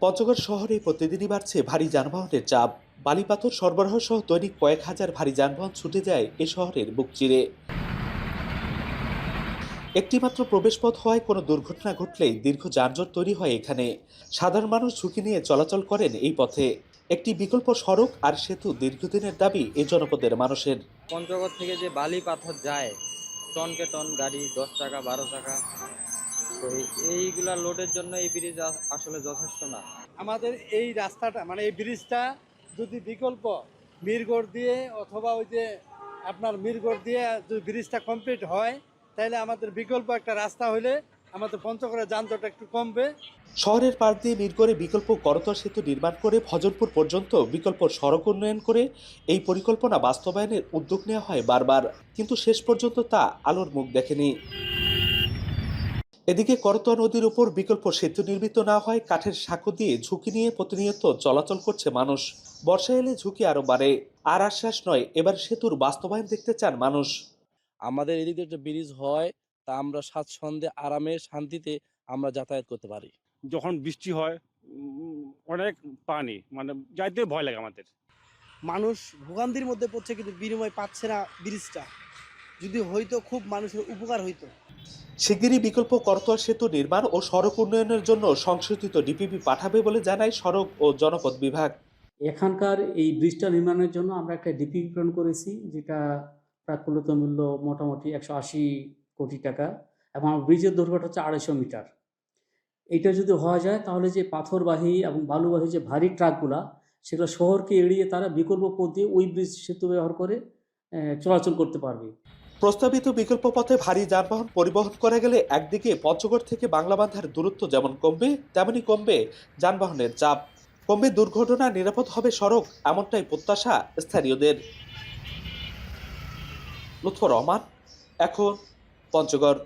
পঞ্চগড় শহরে প্রতিদিনই বাড়ছে ভারী যানবাহনের চাপ। বালিপাথর সরবরাহ সহ দৈনিক কয়েক হাজার ভারী যানবাহন ছুটে যায় এ শহরের বুক চিরে। একটিমাত্র প্রবেশপথ হওয়ায় কোনো দুর্ঘটনা ঘটলেই দীর্ঘ যানজট তৈরি হয় এখানে। সাধারণ মানুষ ঝুঁকি নিয়ে চলাচল করেন এই পথে। একটি বিকল্প সড়ক আর সেতু দীর্ঘদিনের দাবি এ জনপদের মানুষের। পঞ্চগড় থেকে যে বালি পাথর যায়, টনকে টন গাড়ি, 10 টাকা 12 টাকা। তো এইগুলা লোডের জন্য এই ব্রিজ আসলে যথেষ্ট না। আমাদের এই রাস্তাটা মানে এই ব্রিজটা যদি বিকল্প মিরগড় দিয়ে অথবা ওই যে আপনার মিরগড় দিয়ে যদি ব্রিজটা কমপ্লিট হয়, তাহলে আমাদের বিকল্প একটা রাস্তা হইলে আমাদের পঞ্চগড়ের যানজট একটু কমবে। শহরের পাশ দিয়ে মিরগড়ে বিকল্প করতোয়া সেতু নির্মাণ করে ভজনপুর পর্যন্ত বিকল্প সড়ক উন্নয়ন করে এই পরিকল্পনা বাস্তবায়নের উদ্যোগ নেওয়া হয় বারবার, কিন্তু শেষ পর্যন্ত তা আলোর মুখ দেখেনি। এদিকে করতোয়া নদীর উপর বিকল্প সেতু নির্মিত না হয় কাঠের সাঁকো দিয়ে ঝুঁকি নিয়ে প্রতিনিয়ত চলাচল করছে মানুষ। বর্ষা এলে ঝুঁকি আরো বাড়ে। আর আশ্বাস নয়, এবার সেতুর বাস্তবায়ন দেখতে চান মানুষ। আমাদের এদিকে একটা ব্রিজ হয়, তা আমরা স্বাচ্ছন্দ্যে আরামে শান্তিতে আমরা যাতায়াত করতে পারি। যখন বৃষ্টি হয় অনেক পানি, মানে যাইতে ভয় লাগে আমাদের। মানুষ ভোগান্তির মধ্যে পড়ছে, কিন্তু বিনিময় পাচ্ছে না ব্রিজটা। যদি হইতো খুব মানুষের উপকার হইতো। শিগগিরই বিকল্প করতোয়া সেতু নির্মাণ ও সড়ক উন্নয়নের জন্য সংশোধিত ডিপিপি পাঠাবে বলে জানায় সড়ক ও জনপথ বিভাগ। এখানকার এই ব্রিজটা নির্মাণের জন্য আমরা একটা ডিপি প্রেরণ করেছি, যেটা প্রাকলিত মূল্য মোটামুটি 180 কোটি টাকা, এবং ব্রিজের দৈর্ঘ্যটা হচ্ছে 250 মিটার। এটা যদি হওয়া যায় তাহলে যে পাথরবাহী এবং বালুবাহী যে ভারী ট্রাকগুলা, সেগুলো শহরকে এড়িয়ে তারা বিকল্প পথ দিয়ে ওই ব্রিজ সেতু ব্যবহার করে চলাচল করতে পারবে। প্রস্তাবিত বিকল্প পথে ভারী যানবাহন পরিবহন করা গেলে একদিকে পঞ্চগড় থেকে বাংলাবান্ধার দূরত্ব যেমন কমবে, তেমনি কমবে যানবাহনের চাপ, কমবে দুর্ঘটনা, নিরাপদ হবে সড়ক, এমনটাই প্রত্যাশা স্থানীয়দের। লুৎফর রহমান, এখন, পঞ্চগড়।